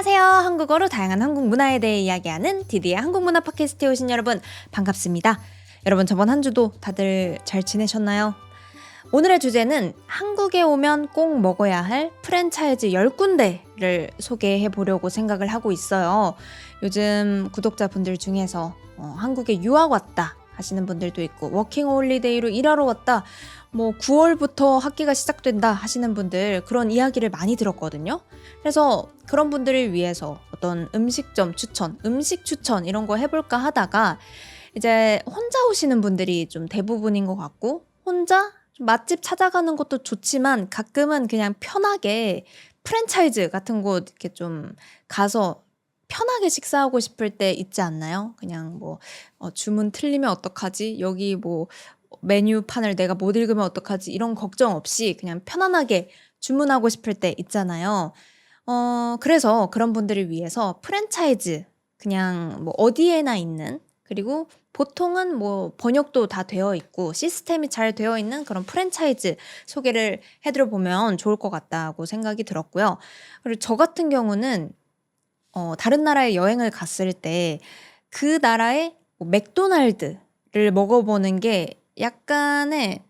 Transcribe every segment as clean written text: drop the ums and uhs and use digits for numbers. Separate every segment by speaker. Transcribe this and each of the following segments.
Speaker 1: 안녕하세요. 한국어로 다양한 한국 문화에 대해 이야기하는 디디의 한국문화 팟캐스트에 오신 여러분 반갑습니다. 여러분 저번 한 주도 다들 잘 지내셨나요? 오늘의 주제는 한국에 오면 꼭 먹어야 할 프랜차이즈 10군데를 소개해 보려고 생각을 하고 있어요. 요즘 구독자분들 중에서 한국에 유학 왔다 하시는 분들도 있고 워킹 홀리데이로 일하러 왔다 9월부터 학기가 시작된다 하시는 분들 그런 이야기를 많이 들었거든요. 그래서 그런 분들을 위해서 어떤 음식점 추천, 음식 추천 이런 거 해볼까 하다가 이제 혼자 오시는 분들이 좀 대부분인 것 같고 혼자 좀 맛집 찾아가는 것도 좋지만 가끔은 그냥 편하게 프랜차이즈 같은 곳 이렇게 좀 가서 편하게 식사하고 싶을 때 있지 않나요? 그냥 주문 틀리면 어떡하지? 여기 메뉴판을 내가 못 읽으면 어떡하지? 이런 걱정 없이 그냥 편안하게 주문하고 싶을 때 있잖아요. 그래서 그런 분들을 위해서 프랜차이즈 그냥 어디에나 있는 그리고 보통은 번역도 다 되어 있고 시스템이 잘 되어 있는 그런 프랜차이즈 소개를 해드려 보면 좋을 것 같다고 생각이 들었고요. 그리고 저 같은 경우는 다른 나라에 여행을 갔을 때 그 나라의 맥도날드를 먹어보는 게 약간의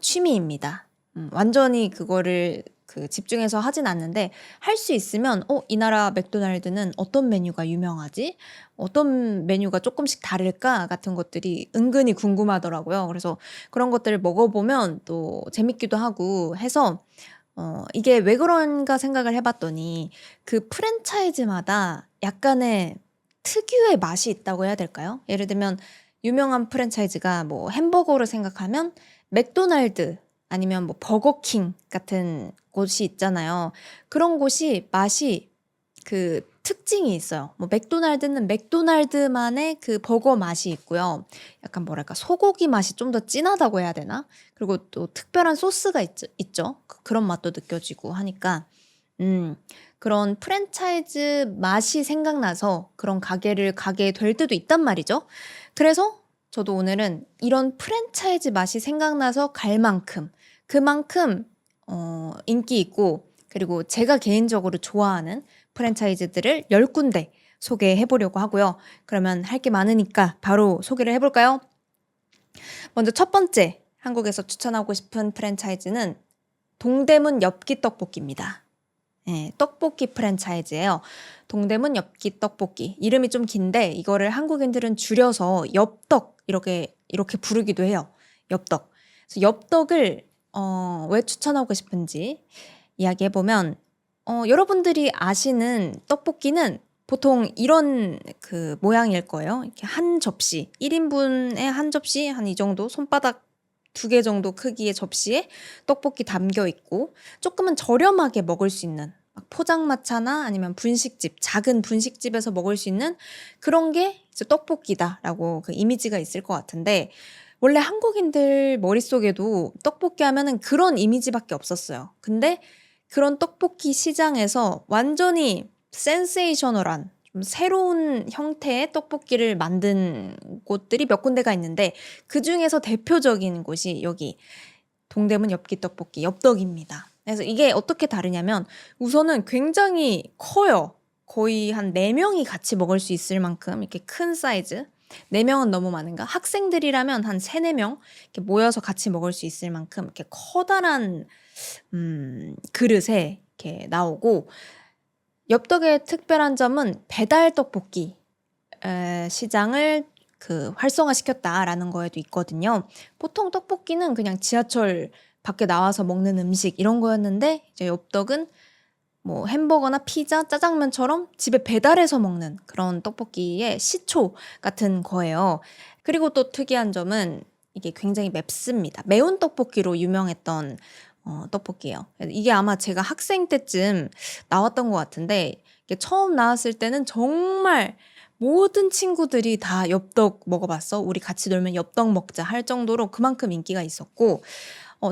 Speaker 1: 취미입니다. 완전히 그거를 집중해서 하진 않는데 할 수 있으면 이 나라 맥도날드는 어떤 메뉴가 유명하지? 어떤 메뉴가 조금씩 다를까? 같은 것들이 은근히 궁금하더라고요. 그래서 그런 것들을 먹어보면 또 재밌기도 하고 해서 이게 왜 그런가 생각을 해봤더니 그 프랜차이즈마다 약간의 특유의 맛이 있다고 해야 될까요? 예를 들면 유명한 프랜차이즈가 햄버거를 생각하면 맥도날드 아니면 버거킹 같은 곳이 있잖아요. 그런 곳이 맛이 그 특징이 있어요. 맥도날드는 맥도날드만의 그 버거 맛이 있고요. 약간 소고기 맛이 좀 더 진하다고 해야 되나? 그리고 또 특별한 소스가 있죠. 그런 맛도 느껴지고 하니까 그런 프랜차이즈 맛이 생각나서 그런 가게를 가게 될 때도 있단 말이죠. 그래서 저도 오늘은 이런 프랜차이즈 맛이 생각나서 갈 만큼 그만큼 인기 있고 그리고 제가 개인적으로 좋아하는 프랜차이즈들을 10군데 소개해 보려고 하고요. 그러면 할 게 많으니까 바로 소개를 해볼까요? 먼저 첫 번째 한국에서 추천하고 싶은 프랜차이즈는 동대문 엽기 떡볶이입니다. 네, 떡볶이 프랜차이즈예요. 동대문 엽기 떡볶이. 이름이 좀 긴데 이거를 한국인들은 줄여서 엽떡 이렇게 부르기도 해요. 엽떡. 그래서 엽떡을 왜 추천하고 싶은지 이야기해보면 여러분들이 아시는 떡볶이는 보통 이런 그 모양일 거예요. 이렇게 한 접시, 1인분에 한 접시 한 이 정도 손바닥 2개 정도 크기의 접시에 떡볶이 담겨 있고 조금은 저렴하게 먹을 수 있는 포장마차나 아니면 분식집, 작은 분식집에서 먹을 수 있는 그런 게 이제 떡볶이다라고 그 이미지가 있을 것 같은데 원래 한국인들 머릿속에도 떡볶이 하면은 그런 이미지밖에 없었어요. 근데 그런 떡볶이 시장에서 완전히 센세이셔널한 좀 새로운 형태의 떡볶이를 만든 곳들이 몇 군데가 있는데 그중에서 대표적인 곳이 여기 동대문 엽기 떡볶이 엽떡입니다. 그래서 이게 어떻게 다르냐면 우선은 굉장히 커요. 거의 한 4명이 같이 먹을 수 있을 만큼 이렇게 큰 사이즈. 4명은 너무 많은가? 학생들이라면 한 3, 4명 이렇게 모여서 같이 먹을 수 있을 만큼 이렇게 커다란 그릇에 이렇게 나오고 엽떡의 특별한 점은 배달 떡볶이 시장을 활성화시켰다라는 거에도 있거든요. 보통 떡볶이는 그냥 지하철 밖에 나와서 먹는 음식 이런 거였는데 이제 엽떡은 햄버거나 피자, 짜장면처럼 집에 배달해서 먹는 그런 떡볶이의 시초 같은 거예요. 그리고 또 특이한 점은 이게 굉장히 맵습니다. 매운 떡볶이로 유명했던 떡볶이예요. 이게 아마 제가 학생 때쯤 나왔던 것 같은데 이게 처음 나왔을 때는 정말 모든 친구들이 다 엽떡 먹어봤어. 우리 같이 놀면 엽떡 먹자 할 정도로 그만큼 인기가 있었고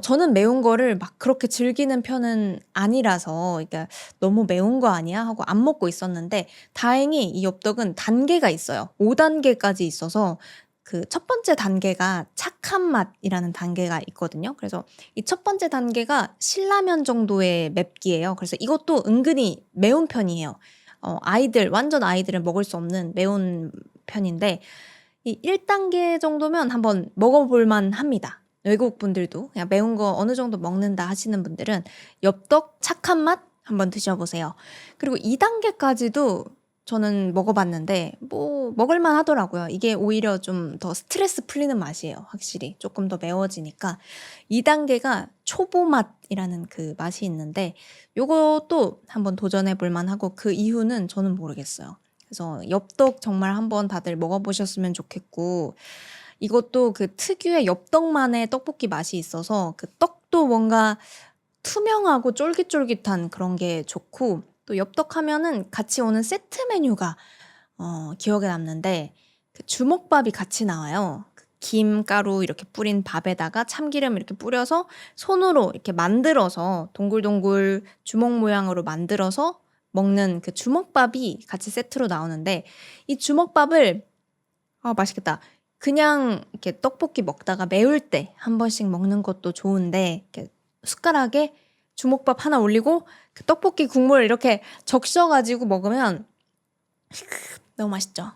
Speaker 1: 저는 매운 거를 막 그렇게 즐기는 편은 아니라서 그러니까 '너무 매운 거 아니야?' 하고 안 먹고 있었는데 다행히 이 엽떡은 단계가 있어요. 5단계까지 있어서 그 첫 번째 단계가 착한 맛이라는 단계가 있거든요. 그래서 이 첫 번째 단계가 신라면 정도의 맵기예요. 그래서 이것도 은근히 매운 편이에요. 아이들 완전 아이들은 먹을 수 없는 매운 편인데 이 1단계 정도면 한번 먹어볼 만합니다. 외국 분들도 그냥 매운 거 어느 정도 먹는다 하시는 분들은 엽떡 착한 맛 한번 드셔보세요. 그리고 2단계까지도 저는 먹어봤는데 뭐 먹을만 하더라고요. 이게 오히려 좀 더 스트레스 풀리는 맛이에요. 확실히 조금 더 매워지니까. 2단계가 초보 맛이라는 그 맛이 있는데 요것도 한번 도전해 볼 만하고 그 이유는 저는 모르겠어요. 그래서 엽떡 정말 한번 다들 먹어보셨으면 좋겠고 이것도 그 특유의 엽떡만의 떡볶이 맛이 있어서 그 떡도 뭔가 투명하고 쫄깃쫄깃한 그런 게 좋고 또 엽떡 하면은 같이 오는 세트 메뉴가 기억에 남는데 그 주먹밥이 같이 나와요. 그 김가루 이렇게 뿌린 밥에다가 참기름 이렇게 뿌려서 손으로 이렇게 만들어서 동글동글 주먹 모양으로 만들어서 먹는 그 주먹밥이 같이 세트로 나오는데 이 주먹밥을 맛있겠다. 그냥 이렇게 떡볶이 먹다가 매울 때 한 번씩 먹는 것도 좋은데 이렇게 숟가락에 주먹밥 하나 올리고 그 떡볶이 국물 이렇게 적셔가지고 먹으면 너무 맛있죠.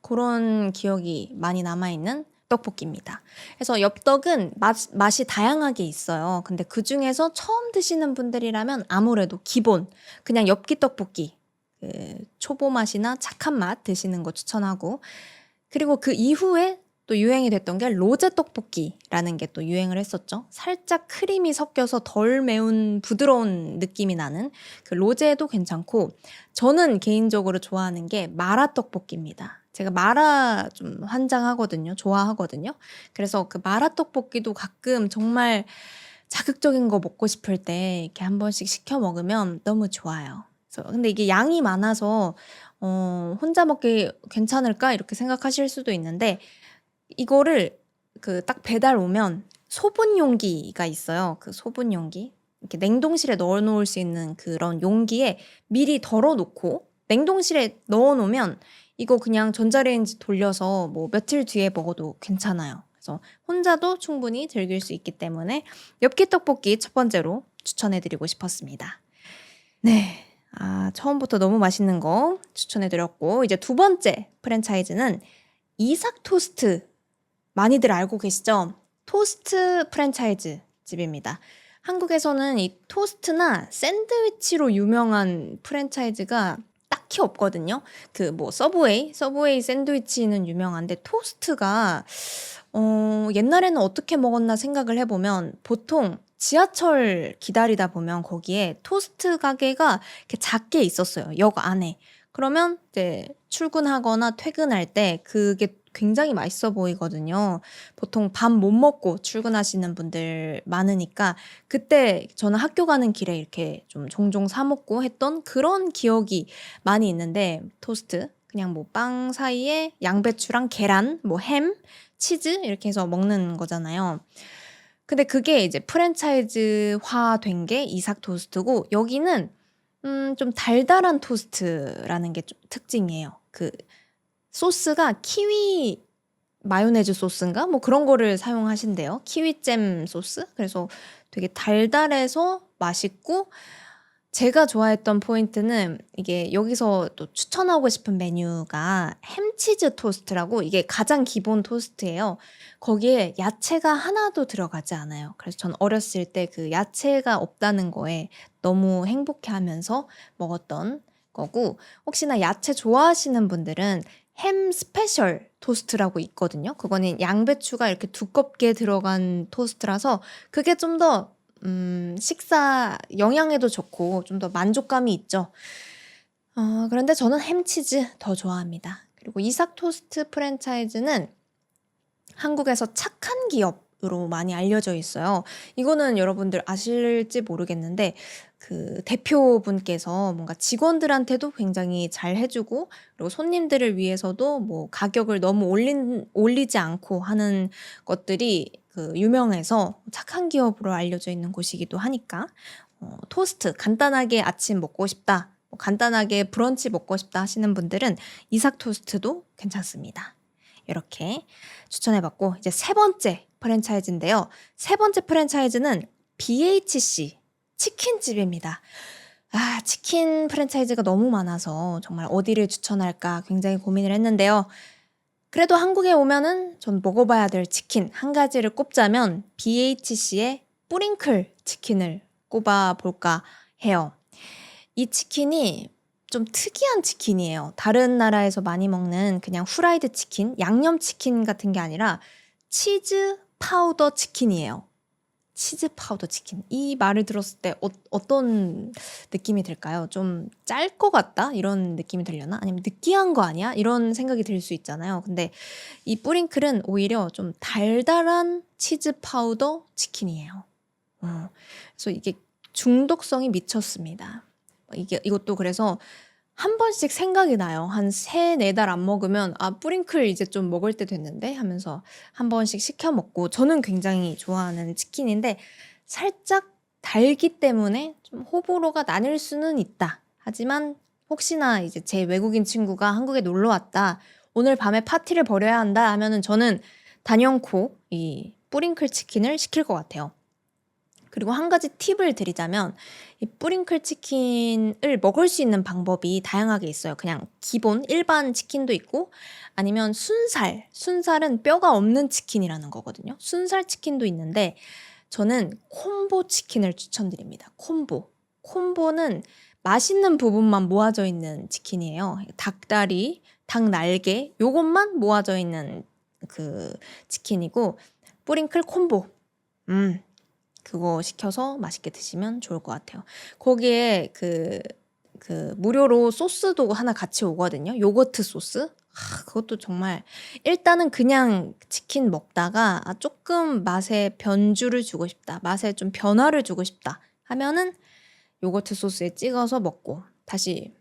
Speaker 1: 그런 기억이 많이 남아있는 떡볶이입니다. 그래서 엽떡은 맛이 다양하게 있어요. 근데 그 중에서 처음 드시는 분들이라면 아무래도 기본 그냥 엽기 떡볶이 그 초보 맛이나 착한 맛 드시는 거 추천하고 그리고 그 이후에 또 유행이 됐던 게 로제 떡볶이라는 게 또 유행을 했었죠. 살짝 크림이 섞여서 덜 매운 부드러운 느낌이 나는 그 로제도 괜찮고 저는 개인적으로 좋아하는 게 마라 떡볶이입니다. 제가 마라 좀 환장하거든요. 좋아하거든요. 그래서 그 마라 떡볶이도 가끔 정말 자극적인 거 먹고 싶을 때 이렇게 한 번씩 시켜 먹으면 너무 좋아요. 근데 이게 양이 많아서 혼자 먹기 괜찮을까 이렇게 생각하실 수도 있는데 이거를 그 딱 배달 오면 소분 용기가 있어요. 그 소분 용기 이렇게 냉동실에 넣어 놓을 수 있는 그런 용기에 미리 덜어 놓고 냉동실에 넣어 놓으면 이거 그냥 전자레인지 돌려서 뭐 며칠 뒤에 먹어도 괜찮아요. 그래서 혼자도 충분히 즐길 수 있기 때문에 엽기 떡볶이 첫 번째로 추천해 드리고 싶었습니다. 네. 처음부터 너무 맛있는 거 추천해 드렸고 이제 두 번째 프랜차이즈는 이삭 토스트 많이들 알고 계시죠? 토스트 프랜차이즈 집입니다. 한국에서는 이 토스트나 샌드위치로 유명한 프랜차이즈가 딱히 없거든요. 그 뭐 서브웨이 샌드위치는 유명한데 토스트가 옛날에는 어떻게 먹었나 생각을 해보면 보통 지하철 기다리다 보면 거기에 토스트 가게가 이렇게 작게 있었어요. 역 안에. 그러면 이제 출근하거나 퇴근할 때 그게 굉장히 맛있어 보이거든요. 보통 밥 못 먹고 출근하시는 분들 많으니까 그때 저는 학교 가는 길에 이렇게 좀 종종 사 먹고 했던 그런 기억이 많이 있는데 토스트 그냥 뭐 빵 사이에 양배추랑 계란, 뭐 햄, 치즈 이렇게 해서 먹는 거잖아요. 근데 그게 이제 프랜차이즈화 된 게 이삭 토스트고 여기는 좀 달달한 토스트라는 게 좀 특징이에요. 그 소스가 키위 마요네즈 소스인가? 뭐 그런 거를 사용하신대요. 키위잼 소스? 그래서 되게 달달해서 맛있고 제가 좋아했던 포인트는 이게 여기서 또 추천하고 싶은 메뉴가 햄치즈 토스트라고 이게 가장 기본 토스트예요. 거기에 야채가 하나도 들어가지 않아요. 그래서 전 어렸을 때 그 야채가 없다는 거에 너무 행복해하면서 먹었던 거고 혹시나 야채 좋아하시는 분들은 햄 스페셜 토스트라고 있거든요. 그거는 양배추가 이렇게 두껍게 들어간 토스트라서 그게 좀 더 식사 영양에도 좋고 좀 더 만족감이 있죠. 그런데 저는 햄치즈 더 좋아합니다. 그리고 이삭 토스트 프랜차이즈는 한국에서 착한 기업으로 많이 알려져 있어요. 이거는 여러분들 아실지 모르겠는데 그 대표분께서 뭔가 직원들한테도 굉장히 잘 해주고 그리고 손님들을 위해서도 뭐 가격을 너무 올리지 않고 하는 것들이 그 유명해서 착한 기업으로 알려져 있는 곳이기도 하니까 토스트 간단하게 아침 먹고 싶다, 뭐 간단하게 브런치 먹고 싶다 하시는 분들은 이삭 토스트도 괜찮습니다. 이렇게 추천해봤고 이제 세 번째 프랜차이즈인데요. 세 번째 프랜차이즈는 BHC 치킨집입니다. 치킨 프랜차이즈가 너무 많아서 정말 어디를 추천할까 굉장히 고민을 했는데요. 그래도 한국에 오면은 전 먹어봐야 될 치킨 한 가지를 꼽자면 BHC의 뿌링클 치킨을 꼽아볼까 해요. 이 치킨이 좀 특이한 치킨이에요. 다른 나라에서 많이 먹는 그냥 후라이드 치킨, 양념 치킨 같은 게 아니라 치즈 파우더 치킨이에요. 치즈 파우더 치킨. 이 말을 들었을 때 어떤 느낌이 들까요? 좀 짤 것 같다? 이런 느낌이 들려나? 아니면 느끼한 거 아니야? 이런 생각이 들 수 있잖아요. 근데 이 뿌링클은 오히려 좀 달달한 치즈 파우더 치킨이에요. 그래서 이게 중독성이 미쳤습니다. 이것도 그래서 한 번씩 생각이 나요. 한 3-4달 안 먹으면 '아 뿌링클 이제 좀 먹을 때 됐는데.' 하면서 한 번씩 시켜 먹고 저는 굉장히 좋아하는 치킨인데 살짝 달기 때문에 좀 호불호가 나뉠 수는 있다. 하지만 혹시나 이제 제 외국인 친구가 한국에 놀러 왔다. '오늘 밤에 파티를 벌여야 한다.' 하면은 저는 단연코 이 뿌링클 치킨을 시킬 것 같아요. 그리고 한 가지 팁을 드리자면 이 뿌링클 치킨을 먹을 수 있는 방법이 다양하게 있어요. 그냥 기본 일반 치킨도 있고 아니면 순살은 뼈가 없는 치킨이라는 거거든요. 순살 치킨도 있는데 저는 콤보 치킨을 추천드립니다. 콤보는 맛있는 부분만 모아져 있는 치킨이에요. 닭다리, 닭 날개 요것만 모아져 있는 그 치킨이고 뿌링클 콤보. 그거 시켜서 맛있게 드시면 좋을 것 같아요. 거기에 무료로 소스도 하나 같이 오거든요. 요거트 소스. 그것도 정말 일단은 그냥 치킨 먹다가 조금 맛에 변주를 주고 싶다. 맛에 좀 변화를 주고 싶다. 하면은 요거트 소스에 찍어서 먹고 다시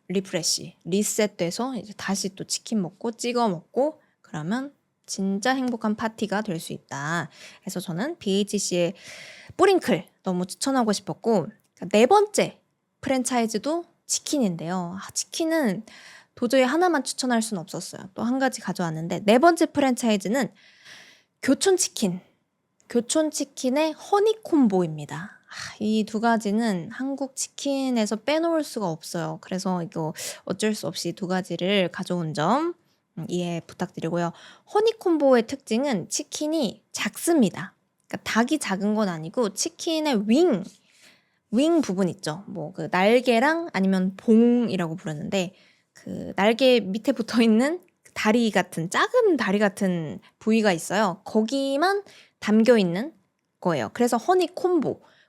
Speaker 1: 리셋돼서 이제 다시 또 치킨 먹고 찍어 먹고 그러면 진짜 행복한 파티가 될 수 있다. 그래서 저는 BHC의 뿌링클 너무 추천하고 싶었고 4번째 프랜차이즈도 치킨인데요. 치킨은 도저히 하나만 추천할 수는 없었어요. 또 한 가지 가져왔는데 4번째 프랜차이즈는 교촌치킨의 허니콤보입니다. 이 두 가지는 한국 치킨에서 빼놓을 수가 없어요. 그래서 이거 어쩔 수 없이 두 가지를 가져온 점 이해 부탁드리고요. 허니콤보의 특징은 치킨이 작습니다. 그러니까 닭이 작은 건 아니고 치킨의 윙 부분 있죠. 뭐 그 날개랑 아니면 봉이라고 부르는데 그 날개 밑에 붙어 있는 작은 다리 같은 부위가 있어요. 거기만 담겨 있는 거예요. 그래서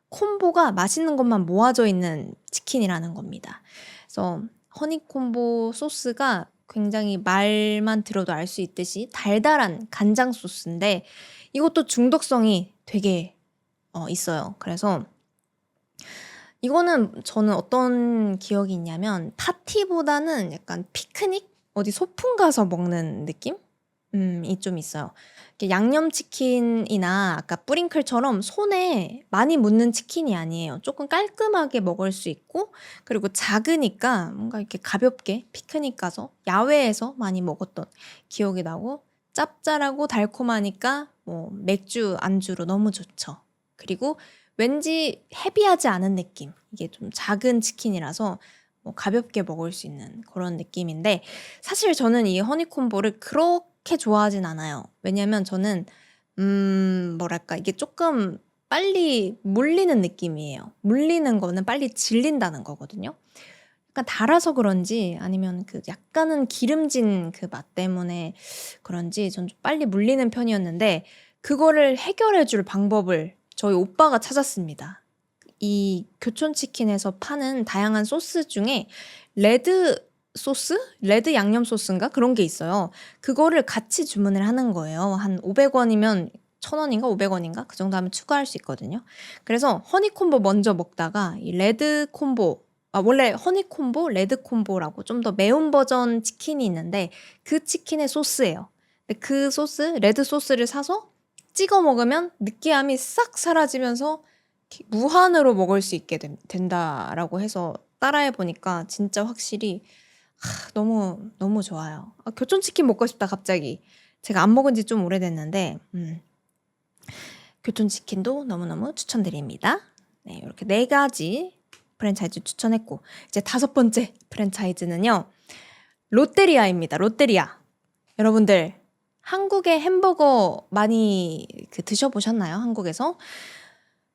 Speaker 1: 콤보가 맛있는 것만 모아져 있는 치킨이라는 겁니다. 그래서 허니콤보 소스가 굉장히 말만 들어도 알 수 있듯이 달달한 간장 소스인데 이것도 중독성이 되게 있어요. 그래서 이거는 저는 어떤 기억이 있냐면 파티보다는 약간 피크닉? 어디 소풍 가서 먹는 느낌? 이 좀 있어요. 양념치킨이나 아까 뿌링클처럼 손에 많이 묻는 치킨이 아니에요. 조금 깔끔하게 먹을 수 있고 그리고 작으니까 뭔가 이렇게 가볍게 피크닉 가서 야외에서 많이 먹었던 기억이 나고 짭짤하고 달콤하니까 뭐 맥주 안주로 너무 좋죠. 그리고 왠지 헤비하지 않은 느낌. 이게 좀 작은 치킨이라서 뭐 가볍게 먹을 수 있는 그런 느낌인데 사실 저는 이 허니콤보를 그렇게 좋아하진 않아요. 왜냐면 저는 뭐랄까 이게 조금 빨리 물리는 느낌이에요. 물리는 거는 빨리 질린다는 거거든요. 약간 달아서 그런지 아니면 그 약간은 기름진 그 맛 때문에 그런지 전 좀 빨리 물리는 편이었는데 그거를 해결해 줄 방법을 저희 오빠가 찾았습니다. 이 교촌치킨에서 파는 다양한 소스 중에 레드 소스? 레드 양념 소스인가? 그런 게 있어요. 그거를 같이 주문을 하는 거예요. 한 500원이면 1,000원인가 500원인가? 그 정도 하면 추가할 수 있거든요. 그래서 허니콤보 먼저 먹다가 이 레드 콤보 원래 허니콤보, 레드 콤보라고 좀 더 매운 버전 치킨이 있는데 그 치킨의 소스예요. 근데 그 소스, 레드 소스를 사서 찍어 먹으면 느끼함이 싹 사라지면서 무한으로 먹을 수 있게 된다라고 해서 따라해 보니까 진짜 확실히 너무 좋아요. 교촌치킨 먹고 싶다 갑자기. 제가 안 먹은 지 좀 오래됐는데 교촌치킨도 너무너무 추천드립니다. 네, 이렇게 4가지 프랜차이즈 추천했고, 이제 5번째 프랜차이즈는요. 롯데리아입니다. 롯데리아. 여러분들 한국의 햄버거 많이 드셔보셨나요? 한국에서?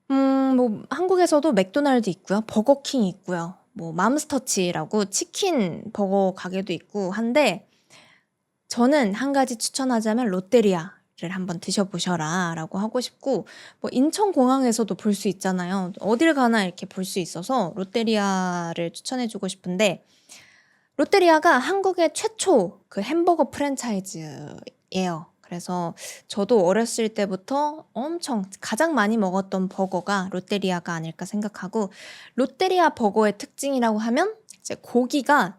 Speaker 1: 뭐 한국에서도 맥도날드 있고요. 버거킹 있고요. 뭐 맘스터치라고 치킨 버거 가게도 있고 한데 저는 한 가지 추천하자면 롯데리아를 한번 드셔보셔라 라고 하고 싶고 뭐 인천공항에서도 볼 수 있잖아요. 어딜 가나 이렇게 볼 수 있어서 롯데리아를 추천해주고 싶은데 롯데리아가 한국의 최초 그 햄버거 프랜차이즈예요. 그래서 저도 어렸을 때부터 엄청 가장 많이 먹었던 버거가 롯데리아가 아닐까 생각하고 롯데리아 버거의 특징이라고 하면 이제 고기가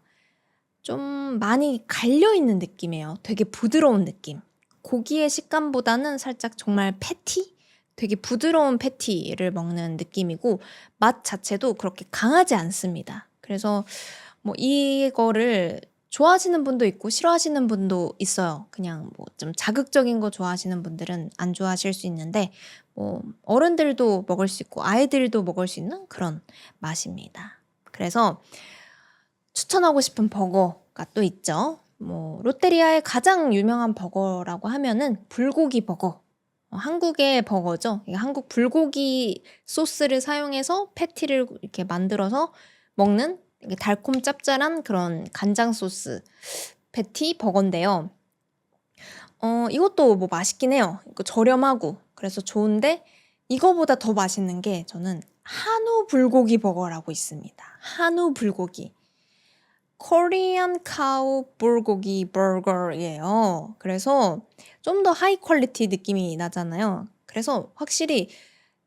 Speaker 1: 좀 많이 갈려있는 느낌이에요. 되게 부드러운 느낌. 고기의 식감보다는 살짝 정말 패티? 되게 부드러운 패티를 먹는 느낌이고 맛 자체도 그렇게 강하지 않습니다. 그래서 뭐 이거를 좋아하시는 분도 있고 싫어하시는 분도 있어요. 그냥 뭐 좀 자극적인 거 좋아하시는 분들은 안 좋아하실 수 있는데 뭐 어른들도 먹을 수 있고 아이들도 먹을 수 있는 그런 맛입니다. 그래서 추천하고 싶은 버거가 또 있죠. 뭐 롯데리아의 가장 유명한 버거라고 하면은 불고기 버거. 한국의 버거죠. 한국 불고기 소스를 사용해서 패티를 이렇게 만들어서 먹는 달콤 짭짤한 그런 간장 소스 패티 버거인데요. 이것도 뭐 맛있긴 해요. 이거 저렴하고 그래서 좋은데 이거보다 더 맛있는 게 저는 한우 불고기 버거라고 있습니다. 한우 불고기. 코리안 카우 불고기 버거예요. 그래서 좀 더 하이 퀄리티 느낌이 나잖아요. 그래서 확실히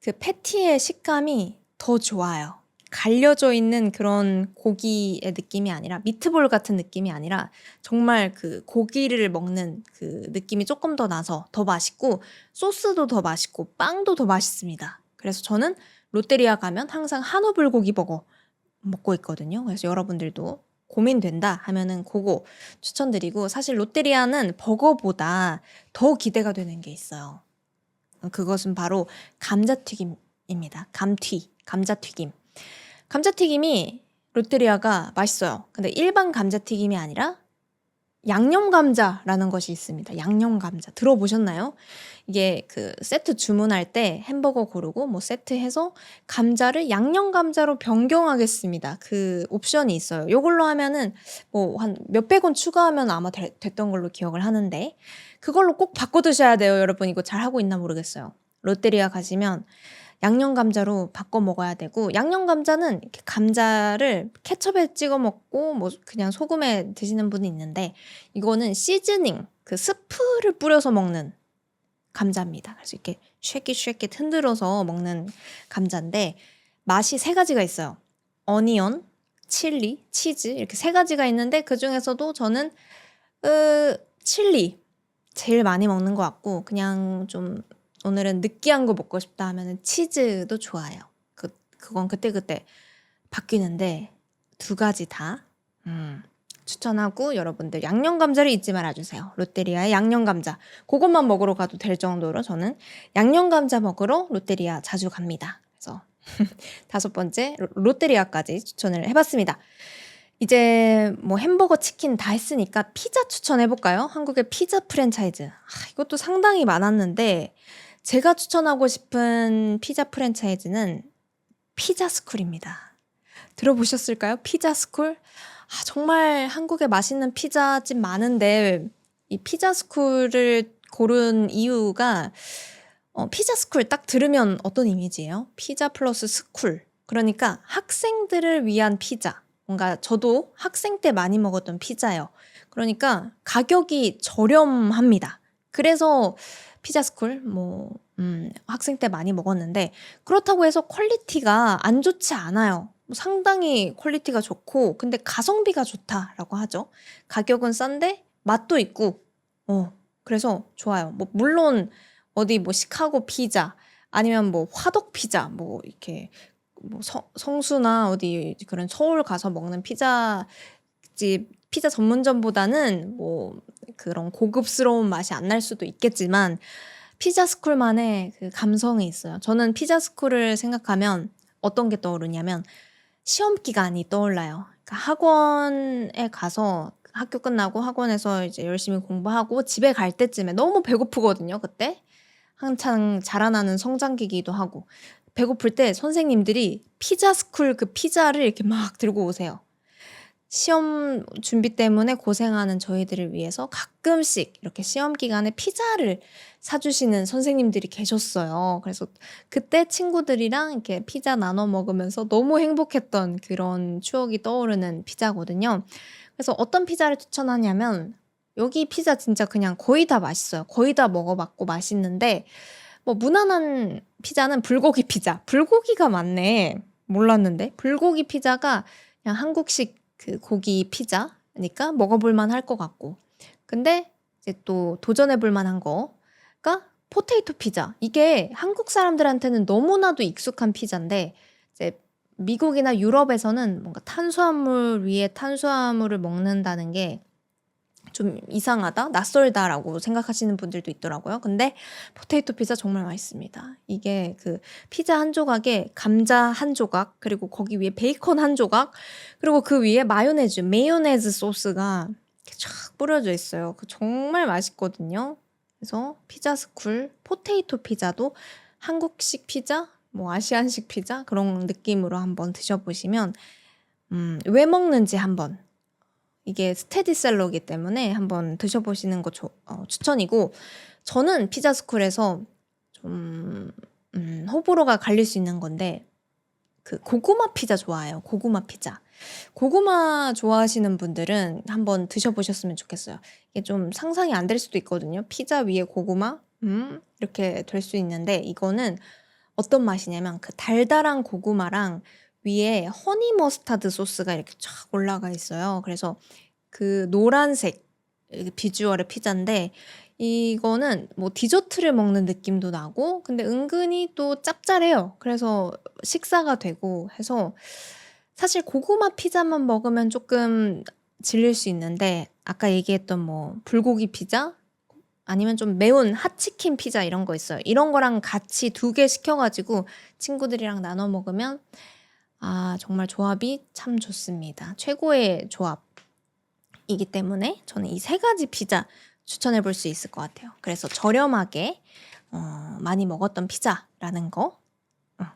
Speaker 1: 그 패티의 식감이 더 좋아요. 갈려져 있는 그런 고기의 느낌이 아니라 미트볼 같은 느낌이 아니라 정말 그 고기를 먹는 그 느낌이 조금 더 나서 더 맛있고 소스도 더 맛있고 빵도 더 맛있습니다. 그래서 저는 롯데리아 가면 항상 한우 불고기 버거 먹고 있거든요. 그래서 여러분들도 고민된다 하면은 그거 추천드리고 사실 롯데리아는 버거보다 더 기대가 되는 게 있어요. 그것은 바로 감자튀김입니다. 감자튀김. 감자튀김이 롯데리아가 맛있어요. 근데 일반 감자튀김이 아니라 양념 감자라는 것이 있습니다. 양념 감자 들어보셨나요? 이게 그 세트 주문할 때 햄버거 고르고 뭐 세트해서 감자를 양념 감자로 변경하겠습니다. 그 옵션이 있어요. 요걸로 하면은 뭐 한 몇백 원 추가하면 아마 됐던 걸로 기억을 하는데 그걸로 꼭 바꿔 드셔야 돼요. 여러분 이거 잘 하고 있나 모르겠어요. 롯데리아 가시면 양념 감자로 바꿔 먹어야 되고 양념 감자는 이렇게 감자를 케첩에 찍어 먹고 뭐 그냥 소금에 드시는 분이 있는데 이거는 시즈닝 그 스프를 뿌려서 먹는 감자입니다. 그래서 이렇게 쉐킷 흔들어서 먹는 감자인데 맛이 3가지가 있어요. 어니언, 칠리, 치즈 이렇게 3가지가 있는데 그중에서도 저는 칠리 제일 많이 먹는 것 같고 그냥 좀 오늘은 느끼한 거 먹고 싶다 하면은 치즈도 좋아요. 그건 그때그때 바뀌는데 2가지 다 추천하고 여러분들 양념 감자를 잊지 말아주세요. 롯데리아의 양념 감자. 그것만 먹으러 가도 될 정도로 저는 양념 감자 먹으러 롯데리아 자주 갑니다. 그래서 5번째 롯데리아까지 추천을 해봤습니다. 이제 뭐 햄버거, 치킨 다 했으니까 피자 추천해볼까요? 한국의 피자 프랜차이즈. 이것도 상당히 많았는데 제가 추천하고 싶은 피자 프랜차이즈는 피자스쿨입니다. 들어보셨을까요? 피자스쿨? 정말 한국에 맛있는 피자집 많은데 이 피자스쿨을 고른 이유가 피자스쿨 딱 들으면 어떤 이미지예요? 피자 플러스 스쿨. 그러니까 학생들을 위한 피자. 뭔가 저도 학생 때 많이 먹었던 피자예요. 그러니까 가격이 저렴합니다. 그래서 피자스쿨 학생 때 많이 먹었는데 그렇다고 해서 퀄리티가 안 좋지 않아요. 상당히 퀄리티가 좋고 근데 가성비가 좋다라고 하죠. 가격은 싼데 맛도 있고 그래서 좋아요. 뭐 물론 어디 뭐 시카고 피자 아니면 뭐 화덕 피자 뭐 이렇게 뭐 성수나 어디 그런 서울 가서 먹는 피자집 피자 전문점보다는 뭐 그런 고급스러운 맛이 안 날 수도 있겠지만 피자스쿨만의 그 감성이 있어요. 저는 피자스쿨을 생각하면 어떤 게 떠오르냐면 시험 기간이 떠올라요. 그러니까 학원에 가서 학교 끝나고 학원에서 이제 열심히 공부하고 집에 갈 때쯤에 너무 배고프거든요, 그때. 한창 자라나는 성장기기도 하고. 배고플 때 선생님들이 피자 스쿨 그 피자를 이렇게 막 들고 오세요. 시험 준비 때문에 고생하는 저희들을 위해서 가끔씩 이렇게 시험 기간에 피자를 사주시는 선생님들이 계셨어요. 그래서 그때 친구들이랑 이렇게 피자 나눠 먹으면서 너무 행복했던 그런 추억이 떠오르는 피자거든요. 그래서 어떤 피자를 추천하냐면 여기 피자 진짜 그냥 거의 다 맛있어요. 거의 다 먹어봤고 맛있는데 뭐 무난한 피자는 불고기 피자. 불고기가 많네. 몰랐는데. 불고기 피자가 그냥 한국식 그 고기 피자니까 먹어볼 만할 것 같고. 근데 이제 또 도전해볼 만한 거가 포테이토 피자. 이게 한국 사람들한테는 너무나도 익숙한 피자인데 이제 미국이나 유럽에서는 뭔가 탄수화물 위에 탄수화물을 먹는다는 게 좀 이상하다, 낯설다라고 생각하시는 분들도 있더라고요. 근데 포테이토 피자 정말 맛있습니다. 이게 그 피자 한 조각에 감자 한 조각, 그리고 거기 위에 베이컨 한 조각, 그리고 그 위에 마요네즈 소스가 이렇게 쫙 뿌려져 있어요. 그 정말 맛있거든요. 그래서 피자 스쿨 포테이토 피자도 한국식 피자, 뭐 아시안식 피자 그런 느낌으로 한번 드셔보시면 왜 먹는지 한번 이게 스테디셀러이기 때문에 한번 드셔보시는 거 추천이고 저는 피자 스쿨에서 좀 호불호가 갈릴 수 있는 건데 그 고구마 피자 좋아해요. 고구마 피자. 고구마 좋아하시는 분들은 한번 드셔보셨으면 좋겠어요. 이게 좀 상상이 안 될 수도 있거든요. 피자 위에 고구마? 이렇게 될 수 있는데 이거는 어떤 맛이냐면 그 달달한 고구마랑 위에 허니 머스타드 소스가 이렇게 쫙 올라가 있어요. 그래서 그 노란색 비주얼의 피자인데 이거는 뭐 디저트를 먹는 느낌도 나고 근데 은근히 또 짭짤해요. 그래서 식사가 되고 해서 사실 고구마 피자만 먹으면 조금 질릴 수 있는데 아까 얘기했던 뭐 불고기 피자 아니면 좀 매운 핫치킨 피자 이런 거 있어요. 이런 거랑 같이 2개 시켜가지고 친구들이랑 나눠 먹으면 아, 정말 조합이 참 좋습니다. 최고의 조합이기 때문에 저는 이 3가지 피자 추천해 볼 수 있을 것 같아요. 그래서 저렴하게 많이 먹었던 피자라는 거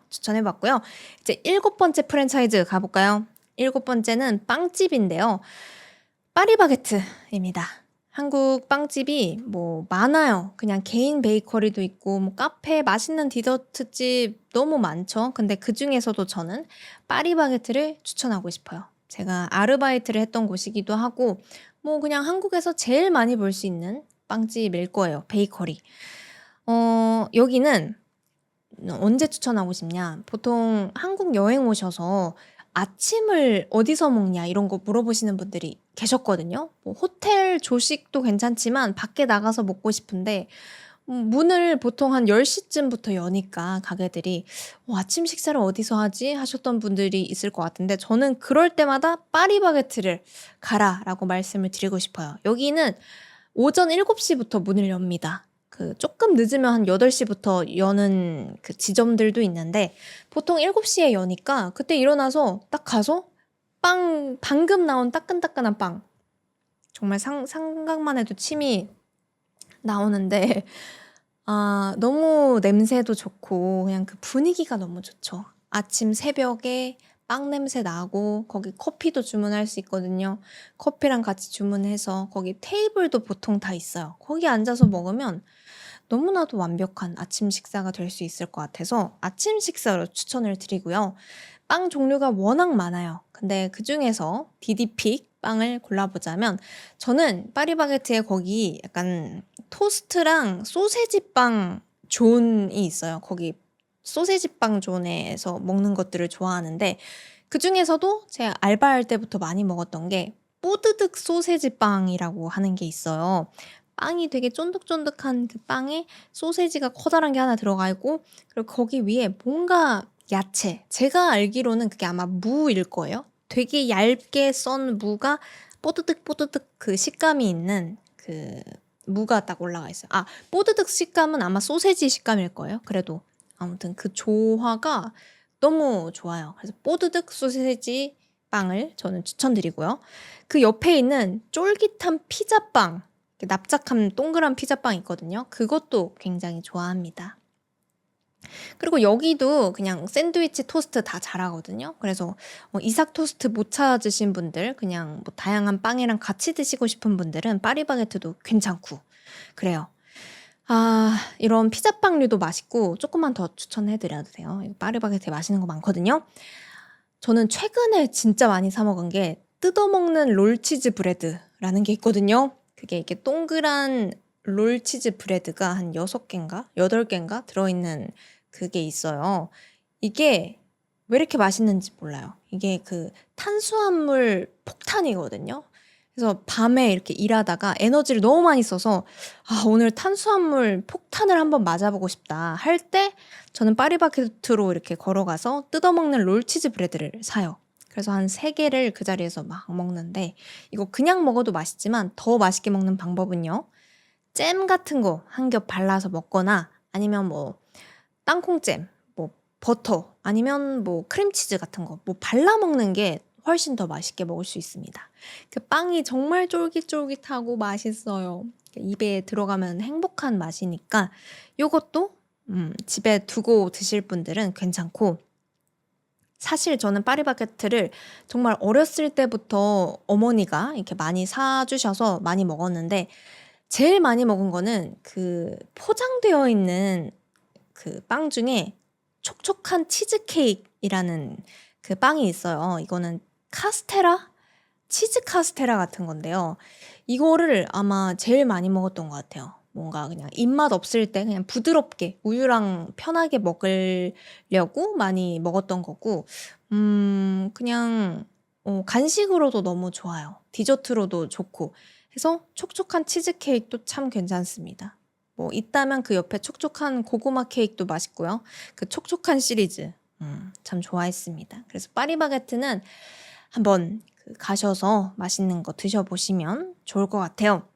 Speaker 1: 추천해 봤고요. 이제 7번째 프랜차이즈 가볼까요? 7번째는 빵집인데요. 파리바게트입니다. 한국 빵집이 뭐 많아요. 그냥 개인 베이커리도 있고 뭐 카페 맛있는 디저트집 너무 많죠. 근데 그중에서도 저는 파리바게트를 추천하고 싶어요. 제가 아르바이트를 했던 곳이기도 하고 뭐 그냥 한국에서 제일 많이 볼 수 있는 빵집일 거예요. 베이커리. 여기는 언제 추천하고 싶냐? 보통 한국 여행 오셔서 아침을 어디서 먹냐 이런 거 물어보시는 분들이 계셨거든요. 뭐 호텔 조식도 괜찮지만 밖에 나가서 먹고 싶은데 문을 보통 한 10시쯤부터 여니까 가게들이 아침 식사를 어디서 하지? 하셨던 분들이 있을 것 같은데 저는 그럴 때마다 파리바게트를 가라라고 말씀을 드리고 싶어요. 여기는 오전 7시부터 문을 엽니다. 그 조금 늦으면 한 8시부터 여는 그 지점들도 있는데 보통 7시에 여니까 그때 일어나서 딱 가서 방금 나온 따끈따끈한 빵. 정말 생각만 해도 침이 나오는데 아, 너무 냄새도 좋고 그냥 그 분위기가 너무 좋죠. 아침 새벽에 빵 냄새 나고 거기 커피도 주문할 수 있거든요. 커피랑 같이 주문해서 거기 테이블도 보통 다 있어요. 거기 앉아서 먹으면 너무나도 완벽한 아침 식사가 될 수 있을 것 같아서 아침 식사로 추천을 드리고요. 빵 종류가 워낙 많아요. 근데 그중에서 디디픽 빵을 골라보자면 저는 파리바게트에 거기 약간 토스트랑 소세지 빵 존이 있어요. 거기 소세지 빵 존에서 먹는 것들을 좋아하는데 그중에서도 제가 알바할 때부터 많이 먹었던 게 뽀드득 소세지 빵이라고 하는 게 있어요. 빵이 되게 쫀득쫀득한 그 빵에 소세지가 커다란 게 하나 들어가 있고 그리고 거기 위에 뭔가 야채 제가 알기로는 그게 아마 무일 거예요. 되게 얇게 썬 무가 뽀드득 그 식감이 있는 그 무가 딱 올라가 있어요. 아, 뽀드득 식감은 아마 소세지 식감일 거예요. 그래도 아무튼 그 조화가 너무 좋아요. 그래서 뽀드득 소세지 빵을 저는 추천드리고요. 그 옆에 있는 쫄깃한 피자빵, 납작한 동그란 피자빵 있거든요. 그것도 굉장히 좋아합니다. 그리고 여기도 그냥 샌드위치 토스트 다 잘하거든요. 그래서 이삭 토스트 못 찾으신 분들, 그냥 뭐 다양한 빵이랑 같이 드시고 싶은 분들은 파리바게트도 괜찮고 그래요. 아, 이런 피자빵류도 맛있고 조금만 더 추천해 드려도 돼요. 파리바게트에 맛있는 거 많거든요. 저는 최근에 진짜 많이 사 먹은 게 뜯어먹는 롤치즈 브레드라는 게 있거든요. 그게 이렇게 동그란 롤치즈 브레드가 한 6개인가 8개인가 들어있는 그게 있어요. 이게 왜 이렇게 맛있는지 몰라요. 이게 그 탄수화물 폭탄이거든요. 그래서 밤에 이렇게 일하다가 에너지를 너무 많이 써서 오늘 탄수화물 폭탄을 한번 맞아보고 싶다 할 때 저는 파리바게트로 이렇게 걸어가서 뜯어먹는 롤치즈 브레드를 사요. 그래서 한 3개를 그 자리에서 막 먹는데 이거 그냥 먹어도 맛있지만 더 맛있게 먹는 방법은요. 잼 같은 거 한 겹 발라서 먹거나 아니면 뭐 땅콩잼, 뭐 버터 아니면 뭐 크림치즈 같은 거 뭐 발라 먹는 게 훨씬 더 맛있게 먹을 수 있습니다. 그 빵이 정말 쫄깃쫄깃하고 맛있어요. 입에 들어가면 행복한 맛이니까 요것도 집에 두고 드실 분들은 괜찮고 사실 저는 파리바게트를 정말 어렸을 때부터 어머니가 이렇게 많이 사주셔서 많이 먹었는데 제일 많이 먹은 거는 그 포장되어 있는 그 빵 중에 촉촉한 치즈케이크이라는 그 빵이 있어요. 이거는 카스테라? 치즈 카스테라 같은 건데요. 이거를 아마 제일 많이 먹었던 것 같아요. 뭔가 그냥 입맛 없을 때 그냥 부드럽게 우유랑 편하게 먹으려고 많이 먹었던 거고, 그냥 간식으로도 너무 좋아요. 디저트로도 좋고 해서 촉촉한 치즈케이크도 참 괜찮습니다. 뭐 있다면 그 옆에 촉촉한 고구마 케이크도 맛있고요. 그 촉촉한 시리즈 참 좋아했습니다. 그래서 파리바게트는 한번 가셔서 맛있는 거 드셔보시면 좋을 것 같아요.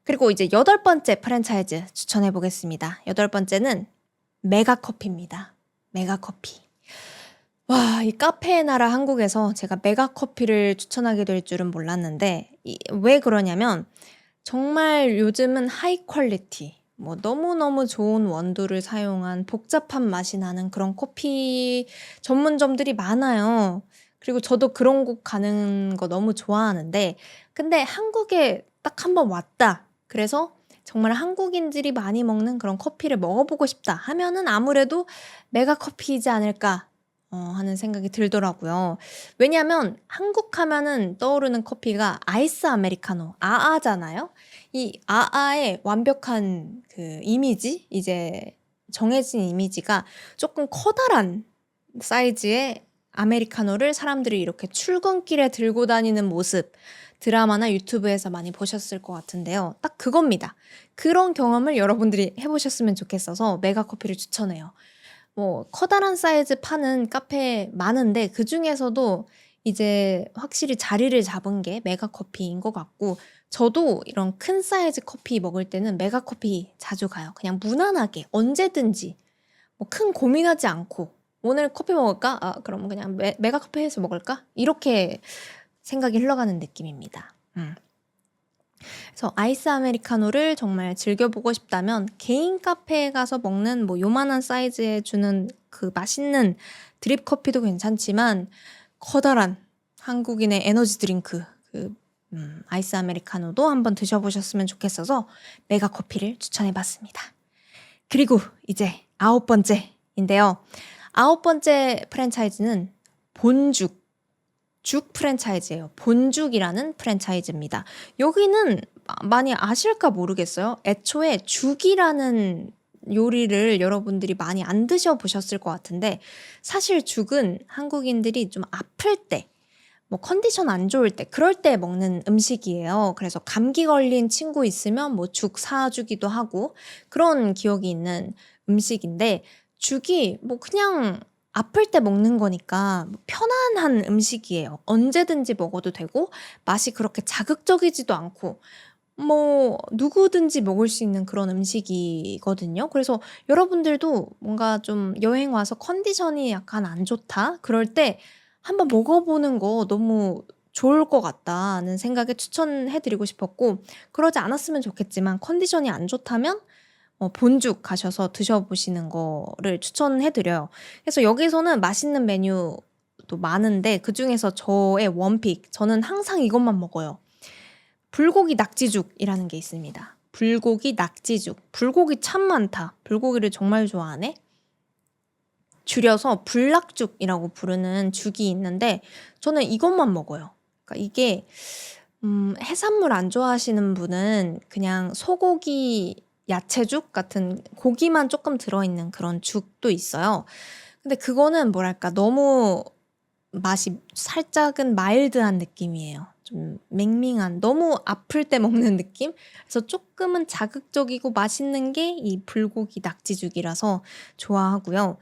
Speaker 1: 그리고 이제 8번째 프랜차이즈 추천해 보겠습니다. 8번째는 메가커피입니다. 메가커피. 와, 이 카페의 나라 한국에서 제가 메가커피를 추천하게 될 줄은 몰랐는데 왜 그러냐면 정말 요즘은 하이 퀄리티, 뭐 너무너무 좋은 원두를 사용한 복잡한 맛이 나는 그런 커피 전문점들이 많아요. 그리고 저도 그런 곳 가는 거 너무 좋아하는데 근데 한국에 딱 한 번 왔다. 그래서 정말 한국인들이 많이 먹는 그런 커피를 먹어보고 싶다 하면은 아무래도 메가커피이지 않을까 하는 생각이 들더라고요. 왜냐하면 한국 하면은 떠오르는 커피가 아이스 아메리카노, 아아잖아요. 이 아아의 완벽한 그 이미지, 이제 정해진 이미지가 조금 커다란 사이즈의 아메리카노를 사람들이 이렇게 출근길에 들고 다니는 모습, 드라마나 유튜브에서 많이 보셨을 것 같은데요. 딱 그겁니다. 그런 경험을 여러분들이 해보셨으면 좋겠어서 메가커피를 추천해요. 뭐 커다란 사이즈 파는 카페 많은데 그중에서도 이제 확실히 자리를 잡은 게 메가커피인 것 같고 저도 이런 큰 사이즈 커피 먹을 때는 메가커피 자주 가요. 그냥 무난하게 언제든지 뭐 큰 고민하지 않고 오늘 커피 먹을까? 그럼 그냥 메가커피에서 먹을까? 이렇게 생각이 흘러가는 느낌입니다. 그래서 아이스 아메리카노를 정말 즐겨보고 싶다면 개인 카페에 가서 먹는 뭐 요만한 사이즈에 주는 그 맛있는 드립 커피도 괜찮지만 커다란 한국인의 에너지 드링크 아이스 아메리카노도 한번 드셔보셨으면 좋겠어서 메가커피를 추천해봤습니다. 그리고 이제 9번째인데요. 9번째 프랜차이즈는 본죽 죽 프랜차이즈예요. 본죽이라는 프랜차이즈입니다. 여기는 많이 아실까 모르겠어요. 애초에 죽이라는 요리를 여러분들이 많이 안 드셔보셨을 것 같은데 사실 죽은 한국인들이 좀 아플 때, 뭐 컨디션 안 좋을 때 그럴 때 먹는 음식이에요. 그래서 감기 걸린 친구 있으면 뭐 죽 사주기도 하고 그런 기억이 있는 음식인데 죽이 뭐 그냥 아플 때 먹는 거니까 편안한 음식이에요. 언제든지 먹어도 되고 맛이 그렇게 자극적이지도 않고 뭐 누구든지 먹을 수 있는 그런 음식이거든요. 그래서 여러분들도 뭔가 좀 여행 와서 컨디션이 약간 안 좋다 그럴 때 한번 먹어보는 거 너무 좋을 것 같다는 생각에 추천해 드리고 싶었고, 그러지 않았으면 좋겠지만 컨디션이 안 좋다면 본죽 가셔서 드셔보시는 거를 추천해 드려요. 그래서 여기서는 맛있는 메뉴도 많은데 그중에서 저의 원픽, 저는 항상 이것만 먹어요. 불고기 낙지죽이라는 게 있습니다. 불고기 낙지죽. 불고기 참 많다. 불고기를 정말 좋아하네. 줄여서 불낙죽이라고 부르는 죽이 있는데 저는 이것만 먹어요. 그러니까 이게 해산물 안 좋아하시는 분은 그냥 소고기 야채죽 같은 고기만 조금 들어있는 그런 죽도 있어요. 근데 그거는 뭐랄까 너무 맛이 살짝은 마일드한 느낌이에요. 좀 맹맹한, 너무 아플 때 먹는 느낌? 그래서 조금은 자극적이고 맛있는 게 이 불고기 낙지죽이라서 좋아하고요.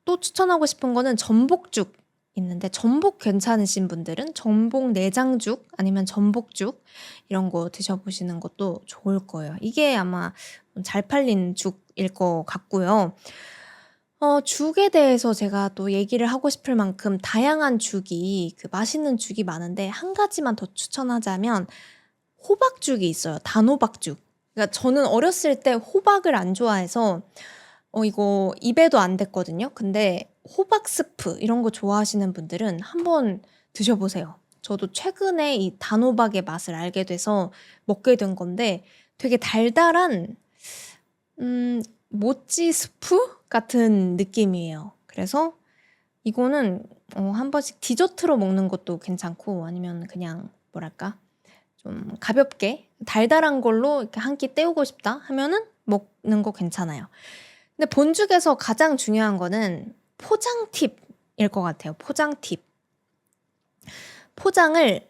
Speaker 1: 또 추천하고 싶은 거는 전복죽 있는데, 전복 괜찮으신 분들은 전복 내장죽 아니면 전복죽 이런 거 드셔보시는 것도 좋을 거예요. 이게 아마 잘 팔린 죽일 것 같고요. 죽에 대해서 제가 또 얘기를 하고 싶을 만큼 다양한 죽이, 그 맛있는 죽이 많은데 한 가지만 더 추천하자면 호박죽이 있어요. 단호박죽. 그러니까 저는 어렸을 때 호박을 안 좋아해서 이거 입에도 안 댔거든요. 근데 호박 스프 이런 거 좋아하시는 분들은 한번 드셔보세요. 저도 최근에 이 단호박의 맛을 알게 돼서 먹게 된 건데 되게 달달한 모찌 스프 같은 느낌이에요. 그래서 이거는 한 번씩 디저트로 먹는 것도 괜찮고, 아니면 그냥 뭐랄까 좀 가볍게 달달한 걸로 이렇게 한 끼 때우고 싶다 하면은 먹는 거 괜찮아요. 근데 본죽에서 가장 중요한 거는 포장 팁일 것 같아요. 포장 팁. 포장을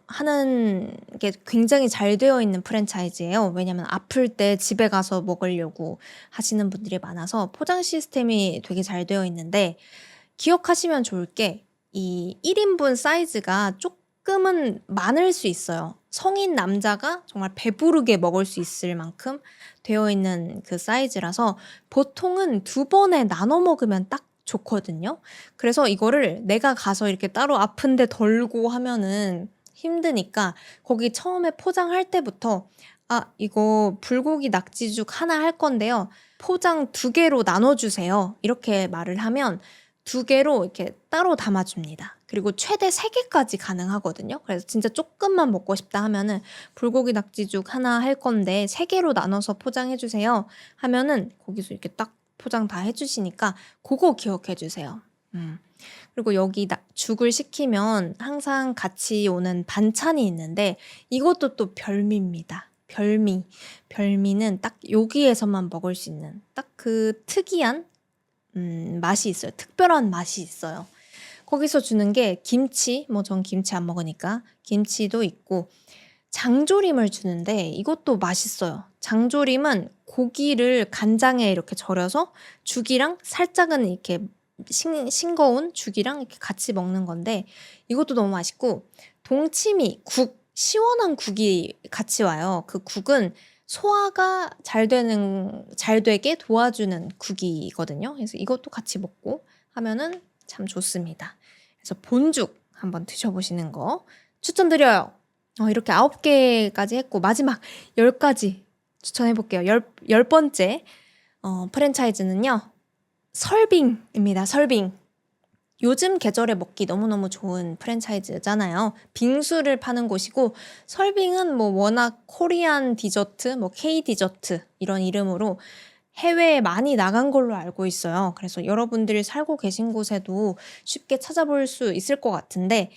Speaker 1: 하는 게 굉장히 잘 되어 있는 프랜차이즈예요. 왜냐면 아플 때 집에 가서 먹으려고 하시는 분들이 많아서 포장 시스템이 되게 잘 되어 있는데, 기억하시면 좋을 게 이 1인분 사이즈가 조금은 많을 수 있어요. 성인 남자가 정말 배부르게 먹을 수 있을 만큼 되어 있는 그 사이즈라서 보통은 2번에 나눠 먹으면 딱 좋거든요. 그래서 이거를 내가 가서 이렇게 따로 아픈데 덜고 하면은 힘드니까 거기 처음에 포장할 때부터 이거 불고기 낙지죽 하나 할 건데요. 포장 2개로 나눠주세요. 이렇게 말을 하면 2개로 이렇게 따로 담아줍니다. 그리고 최대 3개까지 가능하거든요. 그래서 진짜 조금만 먹고 싶다 하면은 불고기 낙지죽 하나 할 건데 3개로 나눠서 포장해주세요. 하면은 거기서 이렇게 딱 포장 다 해주시니까 그거 기억해 주세요. 그리고 여기 죽을 시키면 항상 같이 오는 반찬이 있는데 이것도 또 별미입니다. 별미. 별미는 딱 여기에서만 먹을 수 있는 딱 그 특이한 맛이 있어요. 특별한 맛이 있어요. 거기서 주는 게 김치, 뭐 전 김치 안 먹으니까 김치도 있고, 장조림을 주는데 이것도 맛있어요. 장조림은 고기를 간장에 이렇게 절여서 죽이랑 살짝은 이렇게 싱거운 죽이랑 이렇게 같이 먹는 건데 이것도 너무 맛있고, 동치미, 국, 시원한 국이 같이 와요. 그 국은 소화가 잘 되게 도와주는 국이거든요. 그래서 이것도 같이 먹고 하면은 참 좋습니다. 그래서 본죽 한번 드셔보시는 거 추천드려요. 이렇게 9개까지 했고 마지막 10가지 추천해볼게요. 10번째 프랜차이즈는요. 설빙입니다. 설빙. 요즘 계절에 먹기 너무너무 좋은 프랜차이즈잖아요. 빙수를 파는 곳이고, 설빙은 뭐 워낙 코리안 디저트, 뭐 K 디저트 이런 이름으로 해외에 많이 나간 걸로 알고 있어요. 그래서 여러분들이 살고 계신 곳에도 쉽게 찾아볼 수 있을 것 같은데,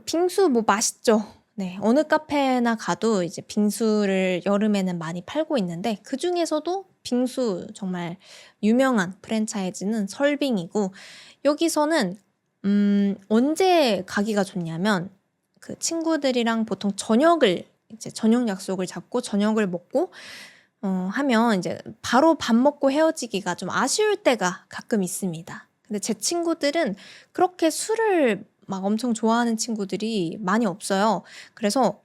Speaker 1: 빙수 뭐 맛있죠. 네, 어느 카페나 가도 이제 빙수를 여름에는 많이 팔고 있는데 그 중에서도 빙수 정말 유명한 프랜차이즈는 설빙이고, 여기서는 언제 가기가 좋냐면 그 친구들이랑 보통 저녁을 이제 저녁 약속을 잡고 저녁을 먹고 하면 이제 바로 밥 먹고 헤어지기가 좀 아쉬울 때가 가끔 있습니다. 근데 제 친구들은 그렇게 술을 막 엄청 좋아하는 친구들이 많이 없어요. 그래서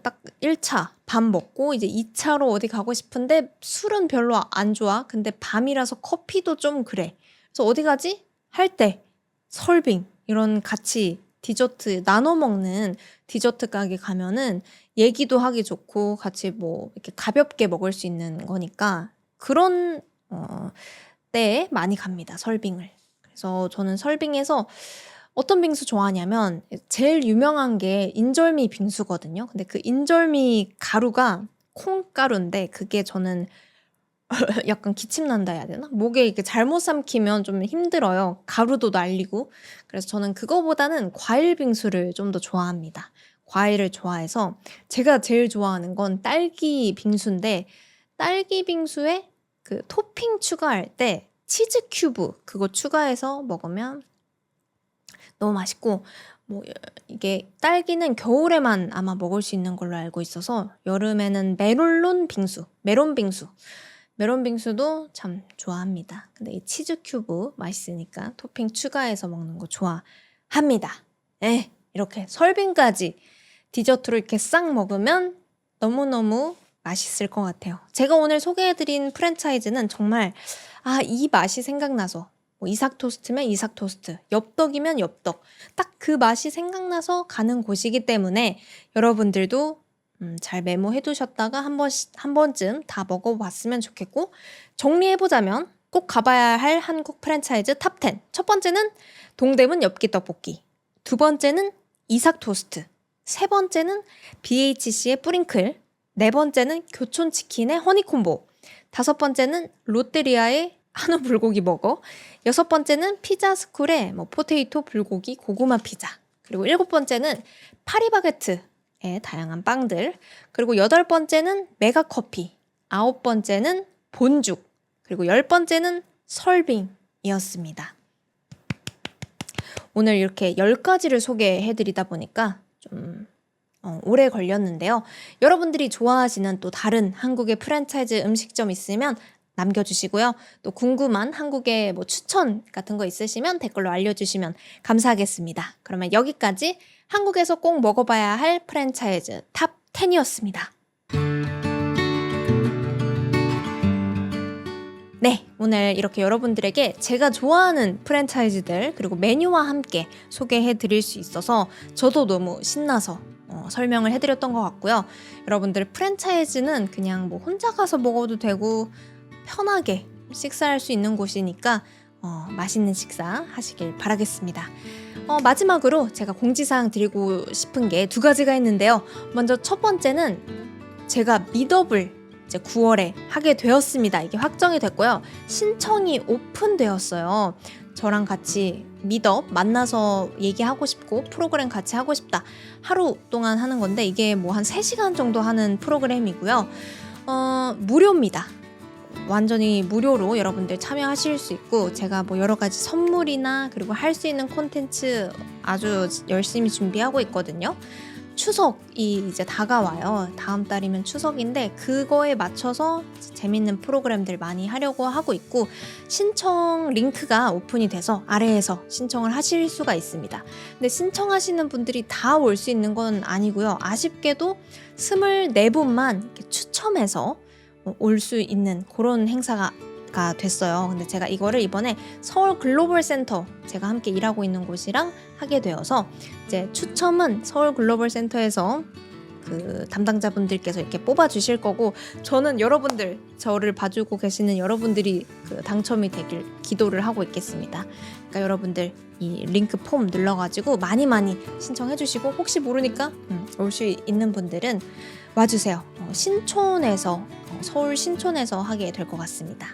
Speaker 1: 딱 1차 밥 먹고 이제 2차로 어디 가고 싶은데 술은 별로 안 좋아. 근데 밤이라서 커피도 좀 그래. 그래서 어디 가지? 할 때 설빙 이런 같이 디저트 나눠 먹는 디저트 가게 가면은 얘기도 하기 좋고 같이 뭐 이렇게 가볍게 먹을 수 있는 거니까 그런 때에 많이 갑니다. 설빙을. 그래서 저는 설빙에서 어떤 빙수 좋아하냐면 제일 유명한 게 인절미 빙수거든요. 근데 그 인절미 가루가 콩가루인데 그게 저는 약간 기침 난다 해야 되나? 목에 이렇게 잘못 삼키면 좀 힘들어요. 가루도 날리고. 그래서 저는 그거보다는 과일 빙수를 좀 더 좋아합니다. 과일을 좋아해서 제가 제일 좋아하는 건 딸기 빙수인데 딸기 빙수에 그 토핑 추가할 때 치즈 큐브 그거 추가해서 먹으면 너무 맛있고 뭐 이게 딸기는 겨울에만 아마 먹을 수 있는 걸로 알고 있어서 여름에는 메론 빙수도 참 좋아합니다. 근데 이 치즈 큐브 맛있으니까 토핑 추가해서 먹는 거 좋아합니다. 네, 이렇게 설빙까지 디저트로 이렇게 싹 먹으면 너무너무 맛있을 것 같아요. 제가 오늘 소개해드린 프랜차이즈는 정말 이 맛이 생각나서 뭐 이삭 토스트면 이삭 토스트, 엽떡이면 엽떡 딱 그 맛이 생각나서 가는 곳이기 때문에 여러분들도 잘 메모해 두셨다가 한 번쯤 다 먹어봤으면 좋겠고 정리해보자면 꼭 가봐야 할 한국 프랜차이즈 탑10 첫 번째는 동대문 엽기 떡볶이 두 번째는 이삭 토스트 세 번째는 BHC의 뿌링클 네 번째는 교촌치킨의 허니콤보 다섯 번째는 롯데리아의 한우 불고기 버거 여섯 번째는 피자스쿨의 뭐 포테이토 불고기 고구마 피자 그리고 일곱 번째는 파리바게트 다양한 빵들 그리고 여덟 번째는 메가커피 아홉 번째는 본죽 그리고 열 번째는 설빙이었습니다. 오늘 이렇게 10가지를 소개해드리다 보니까 좀 오래 걸렸는데요. 여러분들이 좋아하시는 또 다른 한국의 프랜차이즈 음식점 있으면 남겨주시고요. 또 궁금한 한국의 뭐 추천 같은 거 있으시면 댓글로 알려주시면 감사하겠습니다. 그러면 여기까지 한국에서 꼭 먹어봐야 할 프랜차이즈 탑 10이었습니다. 네, 오늘 이렇게 여러분들에게 제가 좋아하는 프랜차이즈들 그리고 메뉴와 함께 소개해 드릴 수 있어서 저도 너무 신나서 설명을 해드렸던 것 같고요. 여러분들 프랜차이즈는 그냥 뭐 혼자 가서 먹어도 되고 편하게 식사할 수 있는 곳이니까 맛있는 식사 하시길 바라겠습니다. 마지막으로 제가 공지사항 드리고 싶은 게 두 가지가 있는데요. 먼저 첫 번째는 제가 미더블 이제 9월에 하게 되었습니다. 이게 확정이 됐고요. 신청이 오픈되었어요. 저랑 같이 미덥 만나서 얘기하고 싶고 프로그램 같이 하고 싶다. 하루 동안 하는 건데 이게 뭐 한 3시간 정도 하는 프로그램이고요. 무료입니다. 완전히 무료로 여러분들 참여하실 수 있고 제가 뭐 여러 가지 선물이나 그리고 할 수 있는 콘텐츠 아주 열심히 준비하고 있거든요. 추석이 이제 다가와요. 다음 달이면 추석인데 그거에 맞춰서 재밌는 프로그램들 많이 하려고 하고 있고 신청 링크가 오픈이 돼서 아래에서 신청을 하실 수가 있습니다. 근데 신청하시는 분들이 다 올 수 있는 건 아니고요. 아쉽게도 24분만 이렇게 추첨해서 올 수 있는 그런 행사가 됐어요. 근데 제가 이거를 이번에 서울 글로벌 센터 제가 함께 일하고 있는 곳이랑 하게 되어서 이제 추첨은 서울 글로벌 센터에서 그 담당자분들께서 이렇게 뽑아 주실 거고 저는 여러분들 저를 봐주고 계시는 여러분들이 그 당첨이 되길 기도를 하고 있겠습니다. 그러니까 여러분들 이 링크 폼 눌러가지고 많이 신청해 주시고 혹시 모르니까 올 수 있는 분들은 와주세요. 신촌에서 서울 신촌에서 하게 될 것 같습니다.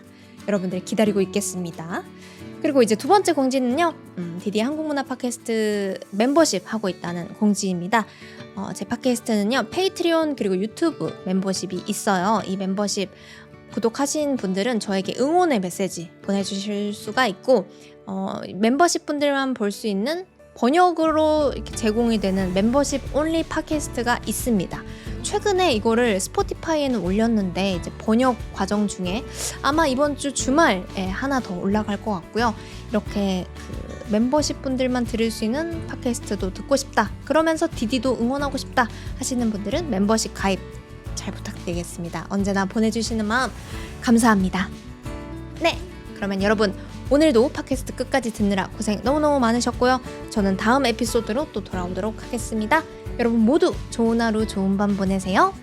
Speaker 1: 여러분들 기다리고 있겠습니다. 그리고 이제 두 번째 공지는요. 디디 한국문화 팟캐스트 멤버십 하고 있다는 공지입니다. 제 팟캐스트는요. 페이트리온 그리고 유튜브 멤버십이 있어요. 이 멤버십 구독하신 분들은 저에게 응원의 메시지 보내주실 수가 있고 멤버십 분들만 볼 수 있는 번역으로 이렇게 제공이 되는 멤버십 온리 팟캐스트가 있습니다. 최근에 이거를 스포티파이에는 올렸는데 이제 번역 과정 중에 아마 이번 주 주말에 하나 더 올라갈 것 같고요. 이렇게 그 멤버십 분들만 들을 수 있는 팟캐스트도 듣고 싶다, 그러면서 디디도 응원하고 싶다 하시는 분들은 멤버십 가입 잘 부탁드리겠습니다. 언제나 보내주시는 마음 감사합니다. 네, 그러면 여러분 오늘도 팟캐스트 끝까지 듣느라 고생 너무너무 많으셨고요. 저는 다음 에피소드로 또 돌아오도록 하겠습니다. 여러분 모두 좋은 하루 좋은 밤 보내세요.